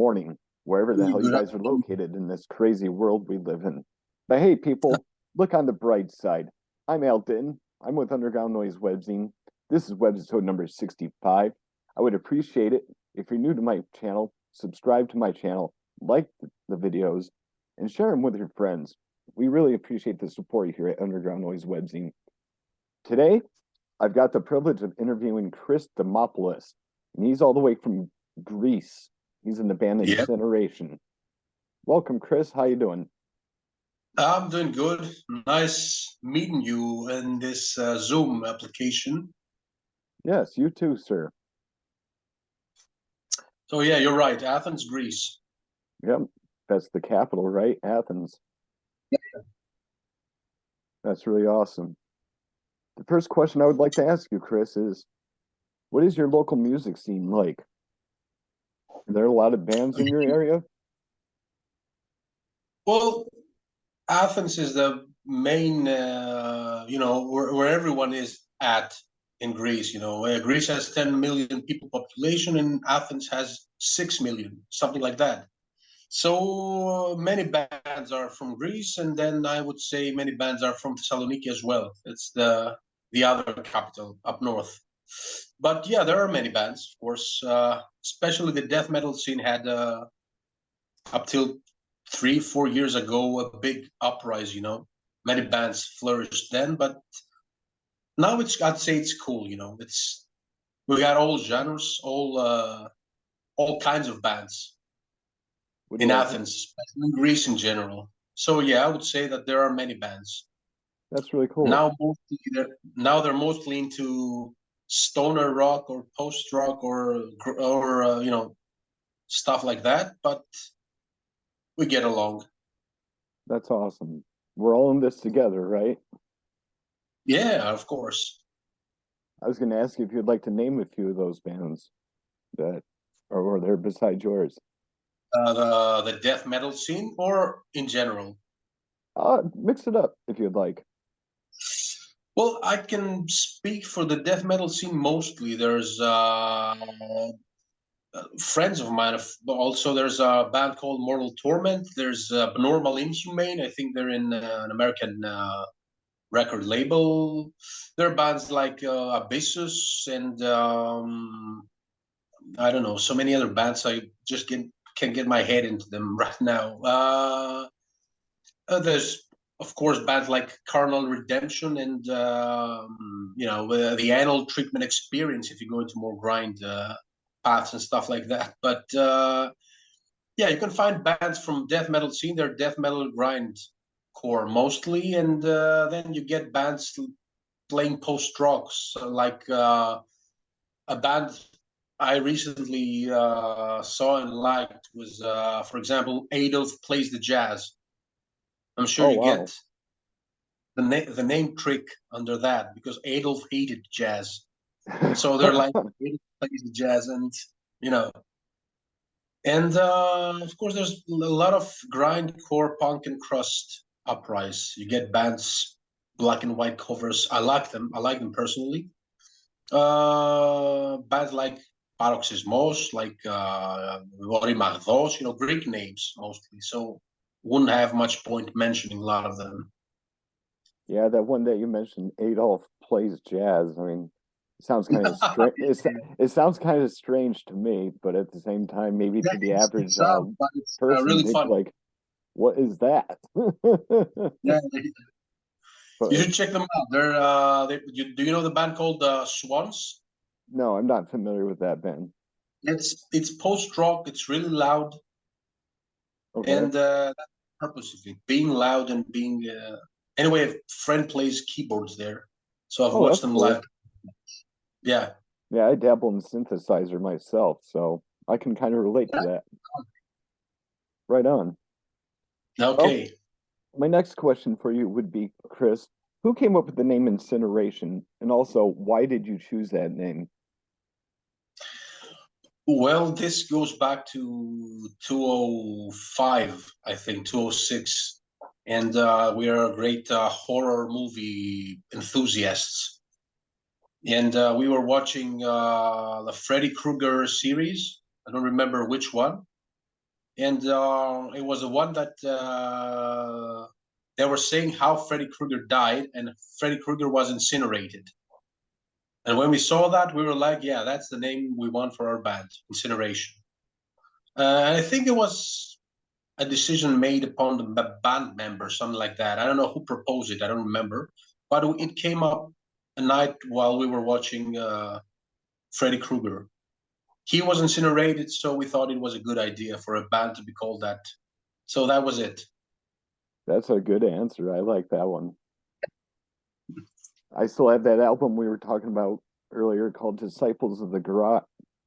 morning, wherever the hell you Good guys are afternoon. located in this crazy world we live in. But hey, people, look on the bright side. I'm Elton. I'm with Underground Noise Webzine. This is Webisode number 65. I would appreciate it if you're new to my channel, subscribe to my channel, like the videos, and share them with your friends. We really appreciate the support here at Underground Noise Webzine. Today, I've got the privilege of interviewing Chris Dimopoulos, and he's all the way from Greece. He's in the band Yep, Incineration. Welcome, Chris. How you doing? I'm doing good. Nice meeting you in this Zoom application. Yes, you too, sir. So yeah, you're right. Athens, Greece. Yep, that's the capital, right? Athens. That's really awesome. The first question I would like to ask you, Chris, is what is your local music scene like? Are there a lot of bands in your area? Well, Athens is the main, where everyone is at in Greece. Greece has 10 million people population, and Athens has 6 million, something like that. So many bands are from Greece, and then I would say many bands are from Thessaloniki as well. It's the other capital up north. But yeah, there are many bands, of course. Especially the death metal scene had up till 3, 4 years ago a big uprise. Many bands flourished then, but now I'd say it's cool. It's we got all genres, all kinds of bands Would in uh, Athens, especially in Greece in general. So yeah, I would say that there are many bands that's really cool. now they're mostly into stoner rock or post rock or stuff like that. But we get along. That's awesome. We're all in this together, right? Yeah, of course. I was going to ask you if you'd like to name a few of those bands that are there besides yours. The death metal scene or in general. Mix it up if you'd like. Well, I can speak for the death metal scene mostly. There's friends of mine. Also, there's a band called Mortal Torment. There's Abnormal Inhumane. I think they're in an American record label. There are bands like Abyssus and I don't know, so many other bands. I just can't get my head into them right now. There's of course bands like Carnal Redemption and the Anal Treatment Experience if you go into more grind paths and stuff like that. But yeah, you can find bands from death metal scene. They're death metal grind core mostly, and then you get bands playing post rocks like a band I recently saw and liked was, for example, Adolf Plays the Jazz. I'm sure Oh, you wow. get the name trick under that because Adolf hated jazz. So they're like Adolf plays the jazz, and you know, and of course there's a lot of grindcore punk and crust uprise. You get bands, black and white covers. I like them. I like them personally. Bands like Paroxysmos, like Magdos, Greek names mostly. So wouldn't have much point mentioning a lot of them. Yeah, that one that you mentioned, Adolf plays jazz. I mean, it sounds kind of strange. It sounds kind of strange to me, but at the same time, maybe Yeah, to the it's, average it's sad, but it's person, really they'd be fun. like, "What is that?" Yeah, you But should check them out. Do you know the band called Swans? no, I'm not familiar with that band. It's post rock. It's really loud, Okay. and purposefully being loud and being. Anyway, a friend plays keyboards there, so I've Oh, watched that's them live. cool. Yeah. Yeah, I dabble in synthesizer myself, so I can kind of relate to that. Right on. Well, Okay. my next question for you would be, Chris, who came up with the name Incineration? And also, why did you choose that name? Well, this goes back to 2005, I think, 2006. And we are great horror movie enthusiasts. And we were watching the Freddy Krueger series. I don't remember which one. and it was the one that they were saying how Freddy Krueger died, and Freddy Krueger was incinerated. And when we saw that, we were like, yeah, that's the name we want for our band, Incineration. I think it was a decision made upon the band members, something like that. I don't know who proposed it. I don't remember. But it came up a night while we were watching Freddy Krueger. He was incinerated, so we thought it was a good idea for a band to be called that. So that was it. That's a good answer. I like that one. I still have that album we were talking about earlier called Disciples of the Garage.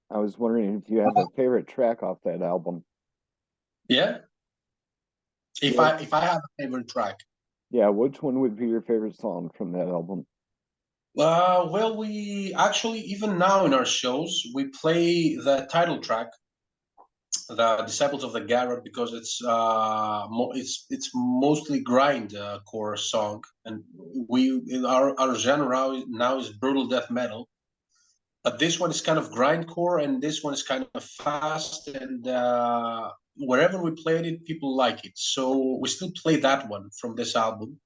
I was wondering if you have a favorite track off that album. Yeah. If I have a favorite track. Yeah, which one would be your favorite song from that album? Well, we actually, even now in our shows, we play the title track, the Disciples of the Garrett, because it's mostly grind core song, and our genre now is brutal death metal, but this one is kind of grindcore, and this one is kind of fast, and wherever we played it, people like it, so we still play that one from this album.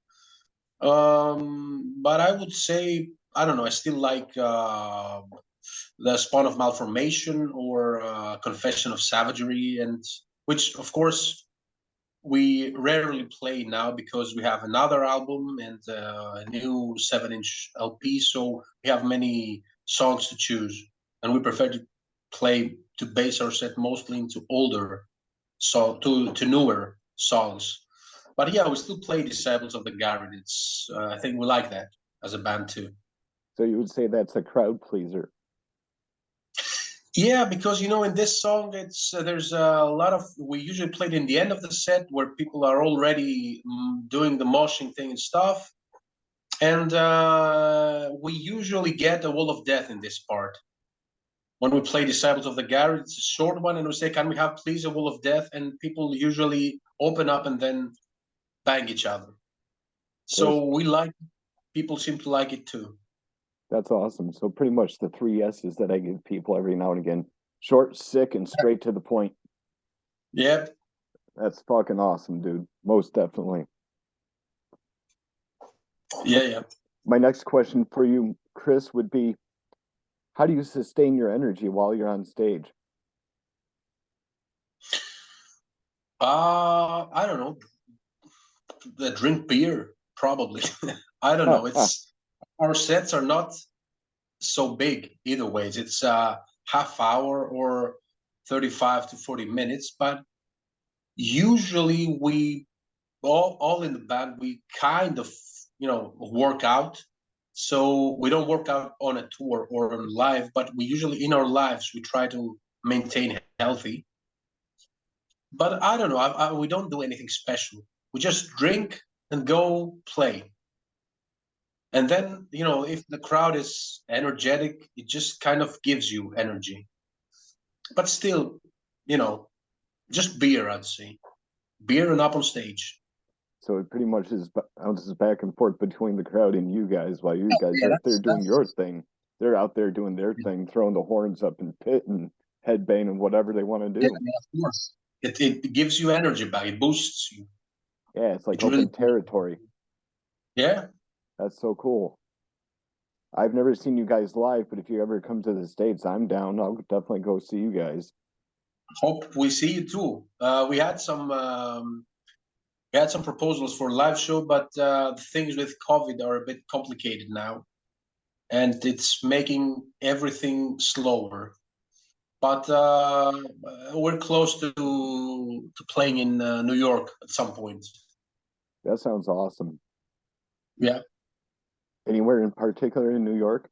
But I would say, I don't know, I still like the Spawn of Malformation or Confession of Savagery, and which of course we rarely play now because we have another album and a new 7-inch LP, so we have many songs to choose, and we prefer to base our set mostly into older to newer songs. But yeah, we still play Disciples of the Garden. It's I think we like that as a band too. So you would say that's a crowd pleaser. Yeah, because in this song, it's there's a lot of we usually play it in the end of the set where people are already doing the moshing thing and stuff, and we usually get a wall of death in this part. When we play Disciples of the Garret, it's a short one, and we say, "Can we have please a wall of death?" And people usually open up and then bang each other. So people seem to like it too. That's awesome. So pretty much the 3 S's that I give people every now and again: short, sick, and straight to the point. Yep. That's fucking awesome, dude. Most definitely. Yeah. My next question for you, Chris, would be, how do you sustain your energy while you're on stage? I don't know. Drink beer, probably. I don't know. It's our sets are not so big either ways. It's a half hour or 35 to 40 minutes, but usually we all in the band, we kind of work out. So we don't work out on a tour or on live, but we usually in our lives we try to maintain healthy. But I don't know. We don't do anything special. We just drink and go play. And then, if the crowd is energetic, it just kind of gives you energy. But still, just beer, I'd say. Beer and up on stage. So it pretty much bounces back and forth between the crowd and you guys while you guys are out there doing your thing. They're out there doing their thing, throwing the horns up and pit and headbang and whatever they want to do. Yeah, of course. It gives you energy back. It boosts you. Yeah, it's like open territory. Yeah. That's so cool. I've never seen you guys live, but if you ever come to the States, I'm down. I'll definitely go see you guys. Hope we see you too. We had some proposals for a live show, but the things with COVID are a bit complicated now, and it's making everything slower. But we're close to playing in New York at some point. That sounds awesome. Yeah. Anywhere in particular in New York?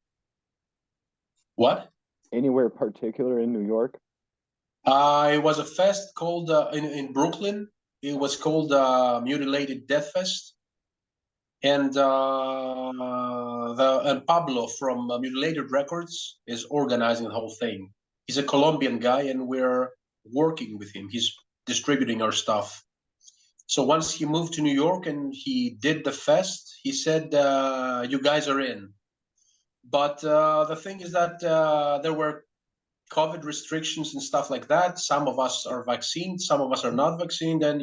What? Anywhere particular in New York? It was a fest called in Brooklyn. It was called Mutilated Death Fest, and Pablo from Mutilated Records is organizing the whole thing. He's a Colombian guy, and we're working with him. He's distributing our stuff. So once he moved to New York and he did the fest, he said, "You guys are in." But the thing is that there were COVID restrictions and stuff like that. Some of us are vaccinated, some of us are not vaccinated, and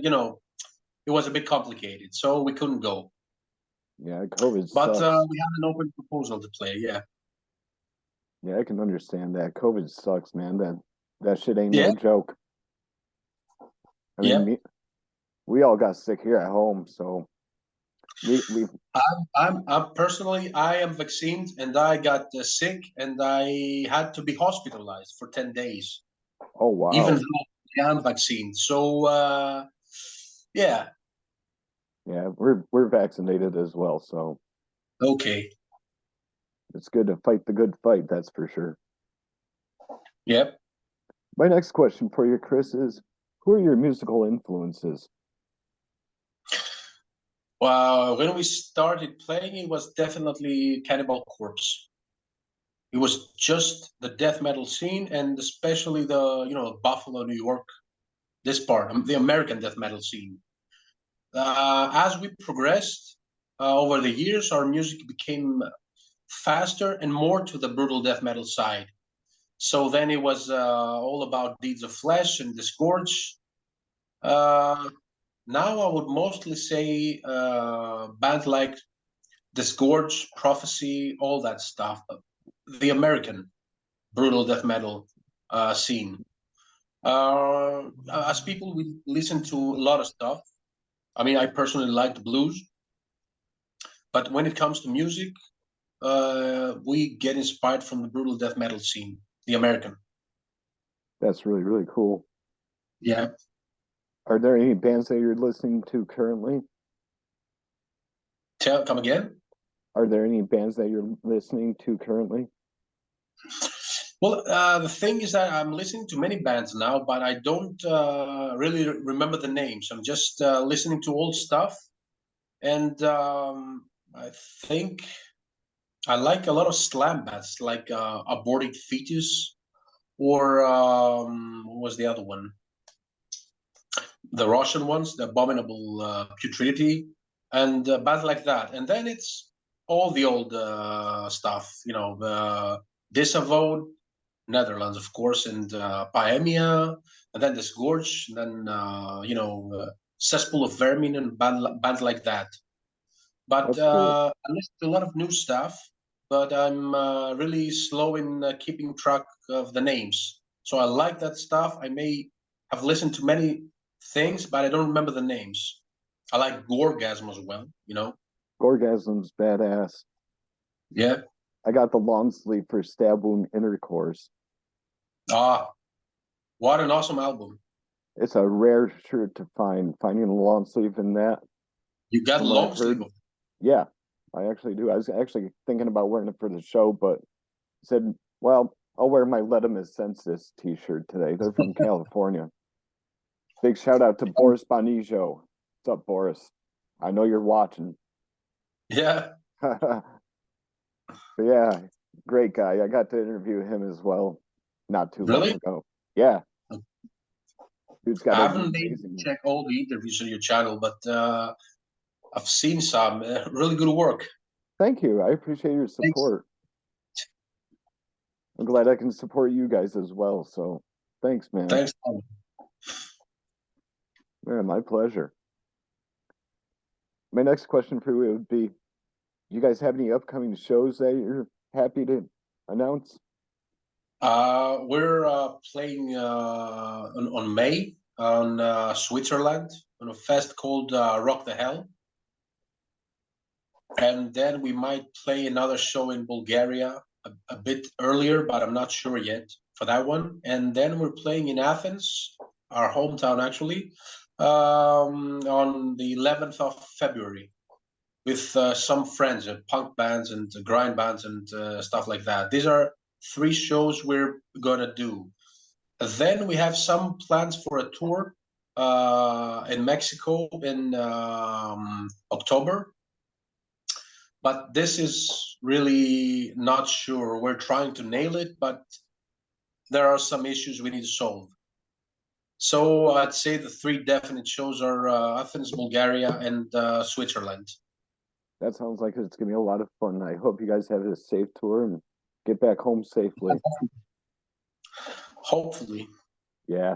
it was a bit complicated, so we couldn't go. Yeah, COVID But sucks. we have an open proposal to play. Yeah. Yeah, I can understand that. COVID sucks, man. That shit ain't Yeah. no joke. I Yeah. mean, we all got sick here at home, so we I'm personally, I am vaccinated, and I got sick, and I had to be hospitalized for 10 days, oh even wow. though I am vaccinated. So, yeah, Yeah, we're vaccinated as well, so okay. it's good to fight the good fight, that's for sure. Yep. My next question for you, Chris, is who are your musical influences? Well, when we started playing, it was definitely Cannibal Corpse. It was just the death metal scene, and especially the Buffalo, New York, this part, the American death metal scene. As we progressed over the years, our music became faster and more to the brutal death metal side. So then it was all about Deeds of Flesh and Disgorge. Uh, Now I would mostly say bands like Disgorge, Prophecy, all that stuff. The American brutal death metal scene. As people, we listen to a lot of stuff. I mean, I personally like the blues, but when it comes to music, we get inspired from the brutal death metal scene, the American. That's really, really cool. Yeah. Are there any bands that you're listening to currently? Come again? Are there any bands that you're listening to currently? Well, the thing is that I'm listening to many bands now, but I don't really remember the names. I'm just listening to old stuff, and I think I like a lot of slam bands, like Aborted Fetus, or what was the other one? The Russian ones, the Abominable Putridity, and bands like that. And then it's all the old stuff, the Disavowed, Netherlands, of course, and Paemia, and then Disgorge, and then Cesspool of Vermin and bands like that. But That's cool. I listen to a lot of new stuff, but I'm really slow in keeping track of the names. So I like that stuff. I may have listened to many things, but I don't remember the names. I like Gorgasm as well. Orgasm's badass. Yeah. I got the long sleeve for Stab Wound Intercourse. Ah, what an awesome album. It's a rare shirt to find. Finding a long sleeve in that, You got from what long I've sleeve heard, of it. yeah, I actually do. I was actually thinking about wearing it for the show, but said, well, I'll wear my Let 'em Census t-shirt today. They're from California. Big shout out to Boris Bonijo. What's up, Boris? I know you're watching. Yeah. But yeah, great guy. I got to interview him as well not too long Really? ago. Yeah, dude's got I an haven't been to amazing. check all the interviews on your channel, but I've seen some really good work. Thank you. I appreciate your Thanks. support. I'm glad I can support you guys as well. So thanks, man. Thanks. Man, my pleasure. My next question for you would be, you guys have any upcoming shows that you're happy to announce? We're playing on May on Switzerland on a fest called Rock the Hell. And then we might play another show in Bulgaria a bit earlier, but I'm not sure yet for that one. And then we're playing in Athens, our hometown actually, on the 11th of February with some friends, punk bands and grind bands and stuff like that. These are 3 shows we're gonna do. Then we have some plans for a tour in Mexico in October, but this is really not sure. We're trying to nail it, but there are some issues we need to solve. So I'd say the 3 definite shows are Athens, Bulgaria, and Switzerland. That sounds like it's gonna be a lot of fun. I hope you guys have a safe tour and get back home safely. Hopefully. Yeah,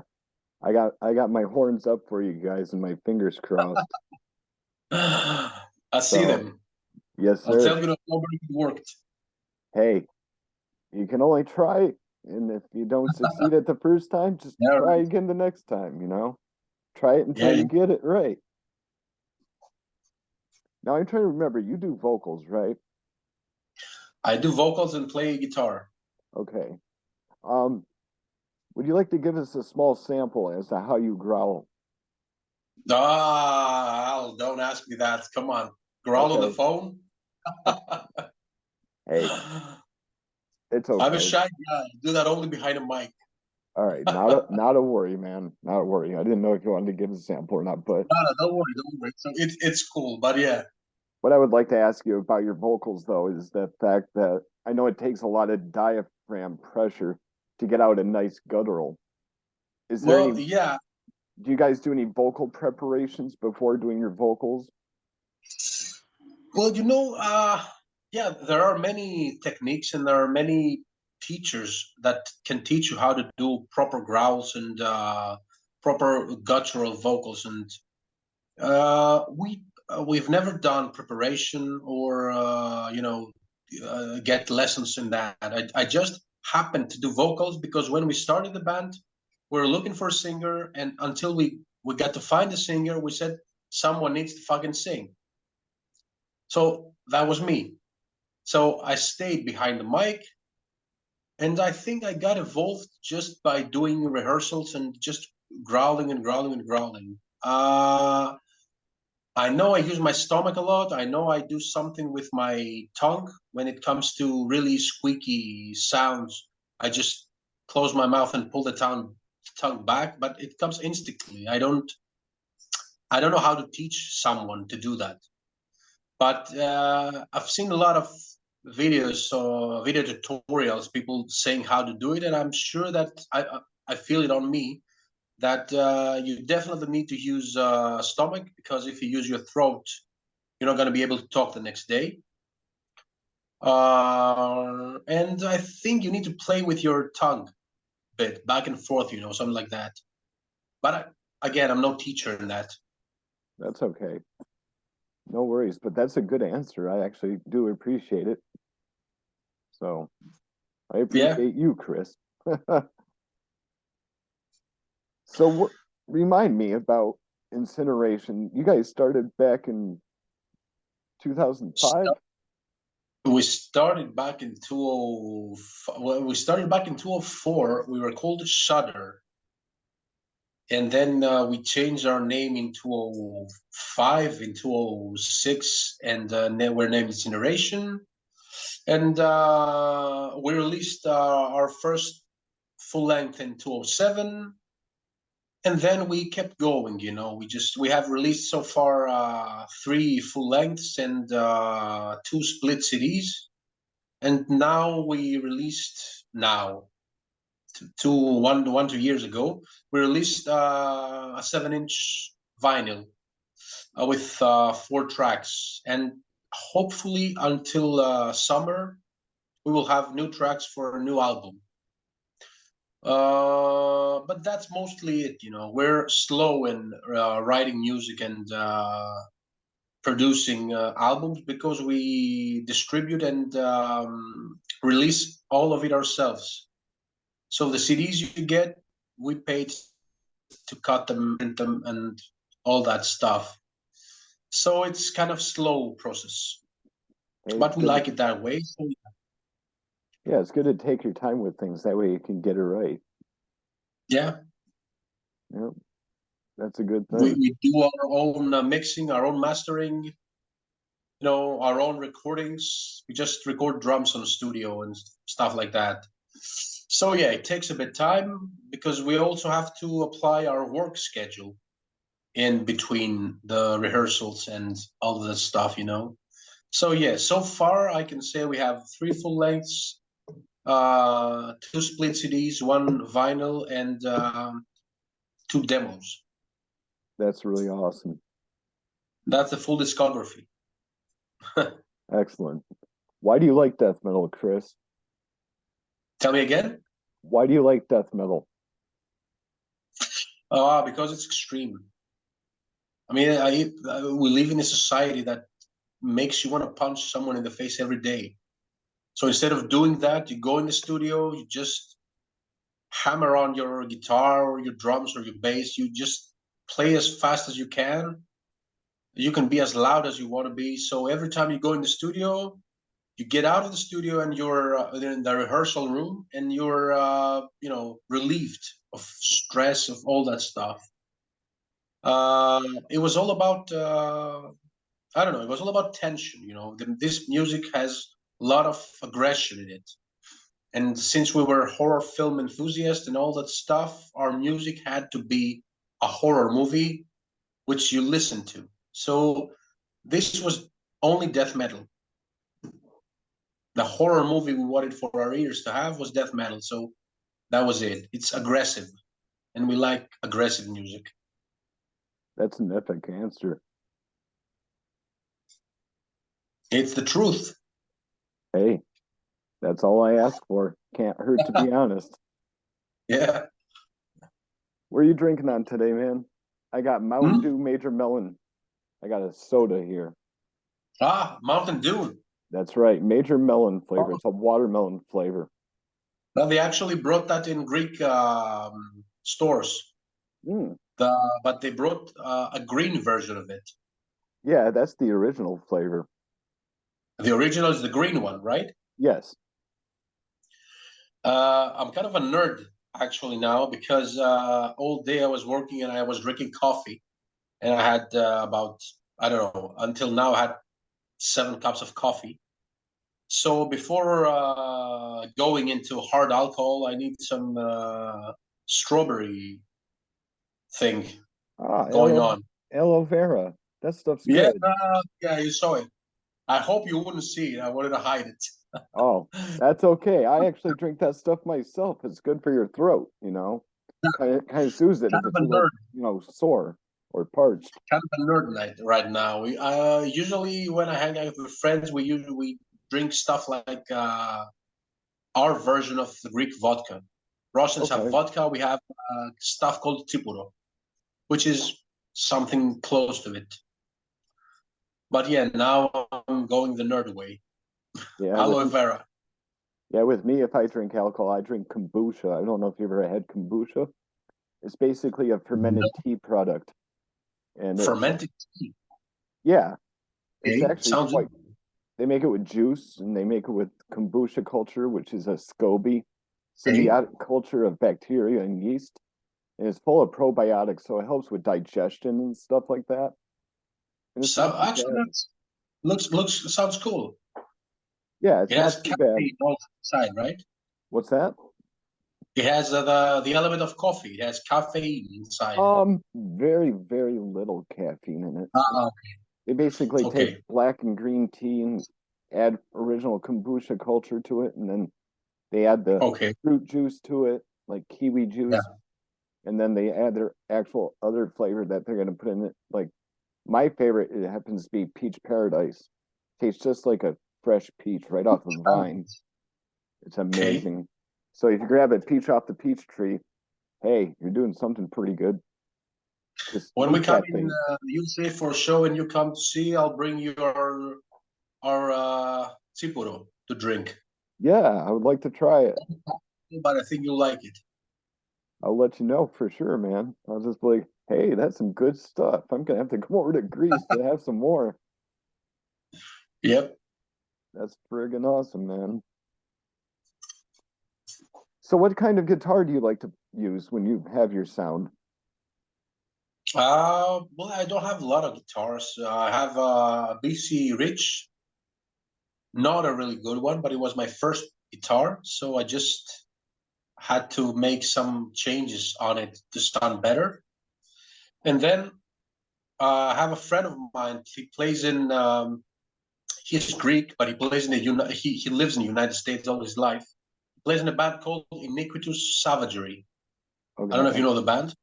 I got my horns up for you guys and my fingers crossed. I see So, them. yes, I'll tell sir. you that nobody worked. Hey, you can only try, and if you don't succeed at the first time, just Yeah, try right. again the next time, you know? Try it Yeah, until yeah. you get it right. Now I'm trying to remember, you do vocals, right? I do vocals and play guitar. Okay. Um, would you like to give us a small sample as to how you growl? Ah, don't ask me that. Come on. Growl on the Okay. phone? Hey, it's I'm a okay. shy guy. I do that only behind a mic. All right, not a worry, man. Not a worry. I didn't know if you wanted to give a sample or not, but No, no, don't worry, don't worry. So it's cool, but yeah. what I would like to ask you about your vocals, though, is the fact that I know it takes a lot of diaphragm pressure to get out a nice guttural. Is there any, Well, yeah. do you guys do any vocal preparations before doing your vocals? Well, yeah, there are many techniques and there are many teachers that can teach you how to do proper growls and proper guttural vocals. And we've never done preparation or get lessons in that. I just happened to do vocals because when we started the band, we were looking for a singer, and until we got to find a singer, we said someone needs to fucking sing. So that was me. So I stayed behind the mic, and I think I got evolved just by doing rehearsals and just growling and growling and growling. I know I use my stomach a lot. I know I do something with my tongue when it comes to really squeaky sounds. I just close my mouth and pull the tongue back, but it comes instinctively. I don't know how to teach someone to do that. But I've seen a lot of videos or video tutorials, people saying how to do it, and I'm sure that I feel it on me that you definitely need to use stomach, because if you use your throat, you're not going to be able to talk the next day. And I think you need to play with your tongue a bit, back and forth, something like that. But again, I'm no teacher in that. That's okay. No worries, but that's a good answer. I actually do appreciate it. So I Yeah. appreciate you, Chris. So what, remind me about Incineration. You guys started back in 2005? We started back in 2005. Well, we started back in 2004. We were called Shudder. And then we changed our name in 2005, in 2006, and then we're named Incineration. And we released our first full length in 2007. And then we kept going, we have released so far 3 full lengths and 2 split CDs. And now we released one 2 years ago, we released a 7-inch vinyl with 4 tracks, and hopefully until summer we will have new tracks for a new album. But that's mostly it. We're slow in writing music and producing albums because we distribute and release all of it ourselves. So the CDs you get, we paid to cut them, print them, and all that stuff. So it's kind of slow process, Hey, it's but we good. like it that way. So Yeah, it's good to take your time with things. That way you can get it right. yeah, Yeah, that's a good we, thing. we do our own mixing, our own mastering, our own recordings. We just record drums on the studio and stuff like that. So yeah, it takes a bit time because we also have to apply our work schedule in between the rehearsals and all of that stuff. So yeah, so far I can say we have 3 full lengths, 2 split CDs, 1 vinyl, and 2 demos. That's really awesome. That's the full discography. Excellent. Why do you like death metal, Chris? Tell me again? Why do you like death metal? Because it's extreme. I mean, we live in a society that makes you want to punch someone in the face every day. So instead of doing that, you go in the studio, you just hammer on your guitar or your drums or your bass. You just play as fast as you can. You can be as loud as you want to be. So every time you go in the studio, you get out of the studio and you're in the rehearsal room and you're, relieved of stress, of all that stuff. It was all about, I don't know, it was all about tension. This music has a lot of aggression in it. And since we were horror film enthusiasts and all that stuff, our music had to be a horror movie, which you listen to. So this was only death metal. The horror movie we wanted for our ears to have was death metal. So that was it. It's aggressive, and we like aggressive music. That's an epic answer. It's the truth. Hey, that's all I ask for. Can't hurt to be honest. Yeah. What are you drinking on today, man? I got Mountain Dew Major Melon. I got a soda here. Mountain Dew. That's right, Major Melon flavor. Oh. It's a watermelon flavor. Well, they actually brought that in Greek stores. But they brought a green version of it. Yeah, that's the original flavor. The original is the green one, right? Yes. I'm kind of a nerd actually now because all day I was working and I was drinking coffee, and I had about, I don't know, until now I had 7 cups of coffee. So before going into hard alcohol, I need some strawberry thing going on. Aloe vera. That stuff's Yeah, good. yeah, you saw it. I hope you wouldn't see it. I wanted to hide it. Oh, that's okay. I actually drink that stuff myself. It's good for your throat, Kind of soothes it if it's a little, sore or parched. Kind of a nerd night right now. We usually when I hang out with friends, we drink stuff like our version of the Greek vodka. Russians have vodka. We have stuff called tipuro, which is something close to it. But yeah, now I'm going the nerd way. Yeah, Aloe vera. Yeah, with me, if I drink alcohol, I drink kombucha. I don't know if you ever had kombucha. It's basically a fermented tea product. And fermented tea. Yeah. It's Okay. actually quite they make it with juice and they make it with kombucha culture, which is a SCOBY, symbiotic culture of bacteria and yeast. And it's full of probiotics, so it helps with digestion and stuff like that. And it's So actually sounds cool. Yeah, it's it has caffeine inside, right? What's that? It has the element of coffee. It has caffeine inside. Very, very little caffeine in it. Okay. They basically take black and green tea and add original kombucha culture to it, and then they add the fruit juice to it, like kiwi juice, and then they add their actual other flavor that they're going to put in it. Like my favorite, it happens to be peach paradise. Tastes just like a fresh peach right off the vine. It's amazing. So if you grab a peach off the peach tree, hey, you're doing something pretty good. Just when we come in USA for a show and you come to see, I'll bring you our tsipuro to drink. Yeah, I would like to try it. But I think you'll like it. I'll let you know for sure, man. I'll just be like, hey, that's some good stuff. I'm gonna have to come over to Greece to have some more. Yep. That's friggin' awesome, man. So what kind of guitar do you like to use when you have your sound? Well, I don't have a lot of guitars. I have a BC Rich, not a really good one, but it was my first guitar, so I just had to make some changes on it to sound better. And then I have a friend of mine. He plays in. He's Greek, but he plays in the he lives in the United States all his life. He plays in a band called Iniquitous Savagery. I don't know if you know the band.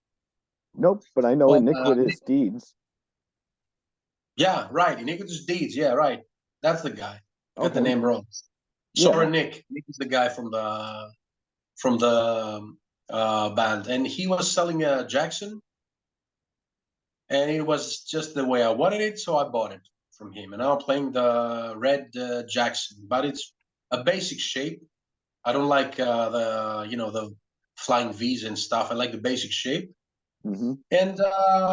Nope, but I know Iniquitous Deeds. Yeah, right. Iniquitous Deeds. Yeah, right. That's the guy. Got the name wrong. Sorry, Nick. Nick is the guy from the from the band, and he was selling a Jackson, and it was just the way I wanted it, so I bought it from him. And now I'm playing the red Jackson, but it's a basic shape. I don't like the flying V's and stuff. I like the basic shape, Mm-hmm. and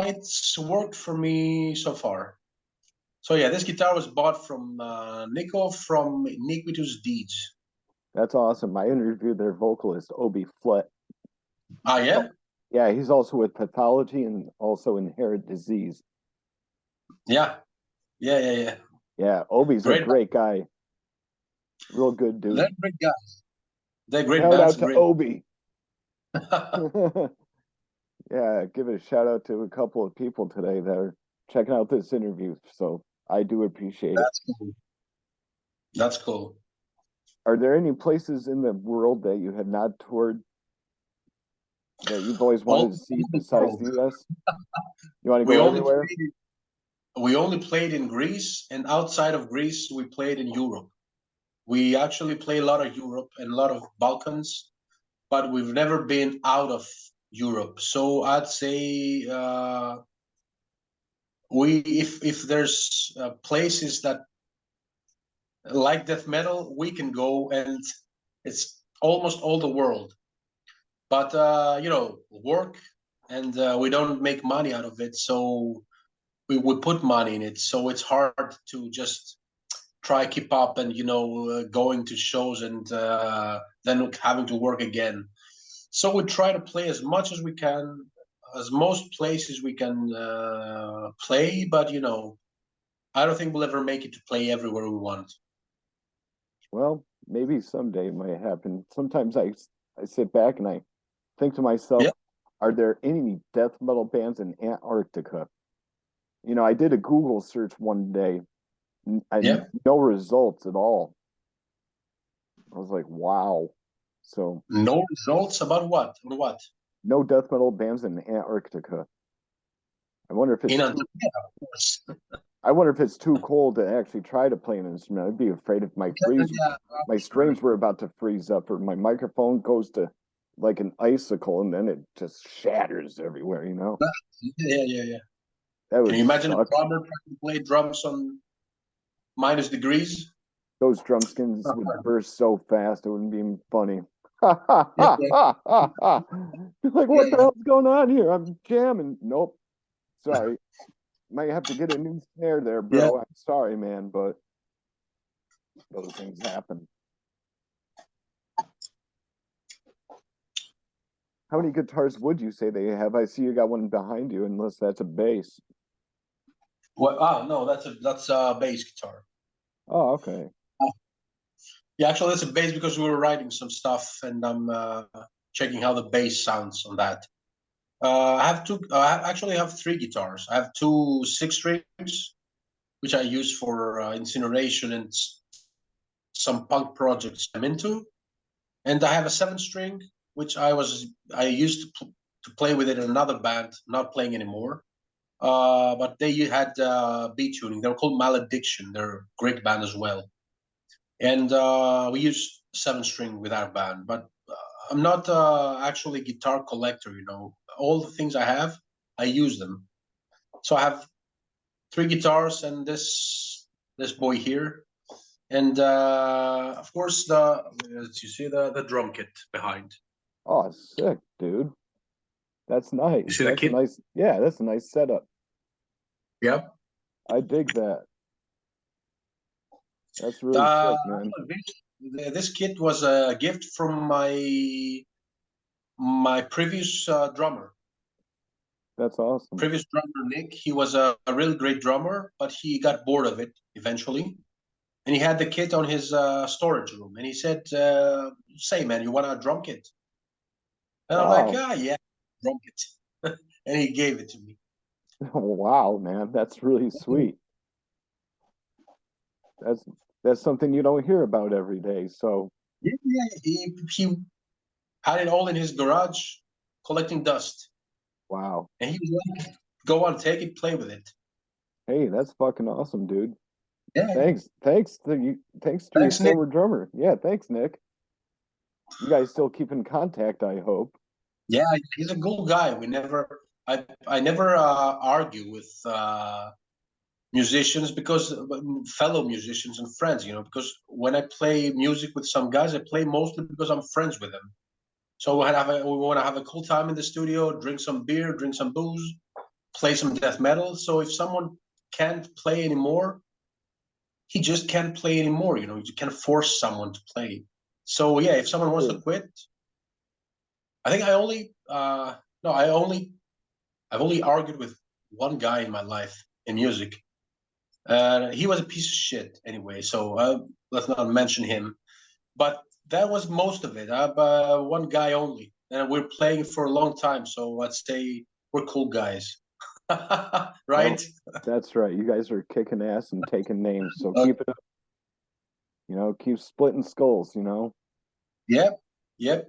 it's worked for me so far. So yeah, this guitar was bought from Nico from Iniquitous Deeds. That's awesome. I interviewed their vocalist, Obi Flett. Ah, yeah? Yeah, he's also with Pathology and also Inherit Disease. Yeah. Yeah. Yeah, Obi's a Great. great guy. Real good dude. They're great guys. They're great Shout bands. out to Great. Obi. Yeah, give a shout out to a couple of people today that are checking out this interview. So I do appreciate it. That's cool. That's cool. Are there any places in the world that you have not toured that you've always wanted to see besides the US? You want to go everywhere? We only played in Greece, and outside of Greece, we played in Europe. We actually play a lot of Europe and a lot of Balkans, but we've never been out of Europe. So I'd say if there's places that like death metal, we can go, and it's almost all the world. But work, and we don't make money out of it, so we put money in it. So it's hard to just try keep up and going to shows and then having to work again. So we try to play as much as we can, as most places we can play. But I don't think we'll ever make it to play everywhere we want. Well, maybe someday it might happen. Sometimes I sit back and I think to myself, Yeah. Are there any death metal bands in Antarctica? I did a Google search one day and no results at all. I was like, wow. So no results about what? On what? No death metal bands in Antarctica. I wonder if it's of course. I wonder if it's too cold to actually try to play an instrument. I'd be afraid if my strings were about to freeze up or my microphone goes to like an icicle and then it just shatters everywhere, Yeah. That Can would you imagine suck. a drummer trying to play drums on minus degrees? Those drum skins would burst so fast it wouldn't be even funny. Like, what the hell's going on here? I'm jamming. Nope. Sorry. Might have to get a new snare there, bro. Yeah. I'm sorry, man, but those things happen. How many guitars would you say they have? I see you got one behind you, unless that's a bass. Well, no, that's a bass guitar. Oh, okay. Yeah, actually, that's a bass because we were writing some stuff, and I'm checking how the bass sounds on that. I have two. I actually have three guitars. I have two 6-strings, which I use for Incineration and some punk projects I'm into, and I have a 7-string, which I used to play with it in another band, not playing anymore. But they had B tuning. They're called Malediction. They're a great band as well. And we use 7-string with our band. But I'm not actually a guitar collector. All the things I have, I use them. So I have 3 guitars and this boy here, and of course as you see the drum kit behind. Oh, sick, dude. That's nice. You see the kit? Yeah, that's a nice setup. Yep. I dig that. That's really sick, man. This kit was a gift from my previous drummer. That's awesome. Previous drummer Nick, he was a really great drummer, but he got bored of it eventually, and he had the kit on his storage room, and he said, "Say, man, you want a drum kit?" And I'm like, yeah, drum kit, and he gave it to me. Wow, man, that's really sweet. That's something you don't hear about every day. So yeah, he had it all in his garage, collecting dust. Wow. And he was like, "Go on, take it, play with it." Hey, that's fucking awesome, dude. Yeah. Thanks to your Nick. former drummer. Yeah, thanks, Nick. You guys still keep in contact, I hope. Yeah, he's a cool guy. I never argue with musicians because fellow musicians and friends, you know, because when I play music with some guys, I play mostly because I'm friends with them. So we want to have a cool time in the studio, drink some beer, drink some booze, play some death metal. So if someone can't play anymore, he just can't play anymore. You know, you can't force someone to play. So yeah, if someone wants to quit, I think I only no, I've only argued with one guy in my life in music. He was a piece of shit anyway, so let's not mention him. But that was most of it. One guy only, and we're playing for a long time, so let's say we're cool guys, Well, right? that's right. You guys are kicking ass and taking names, so Uh, keep it up. Keep splitting skulls. yep, yep.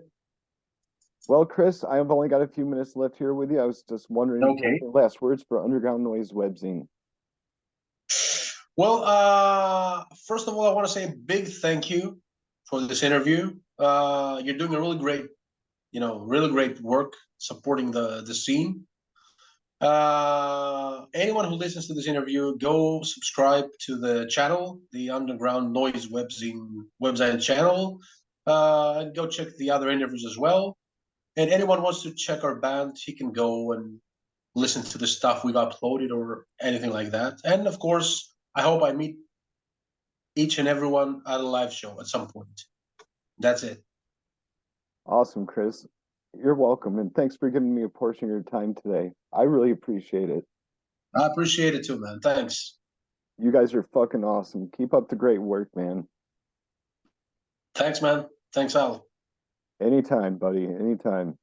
Well, Chris, I've only got a few minutes left here with you. I was just wondering if you have Okay. any last words for Underground Noise Webzine. Well, first of all, I want to say a big thank you for this interview. You're doing a really great, really great work supporting the scene. Anyone who listens to this interview, go subscribe to the channel, the Underground Noise Webzine channel, and go check the other interviews as well. And anyone wants to check our band, he can go and listen to the stuff we've uploaded or anything like that. And of course, I hope I meet each and everyone at a live show at some point. That's it. Awesome, Chris. You're welcome, and thanks for giving me a portion of your time today. I really appreciate it. I appreciate it too, man. Thanks. You guys are fucking awesome. Keep up the great work, man. Thanks, man. Thanks, Al. Anytime, buddy. Anytime.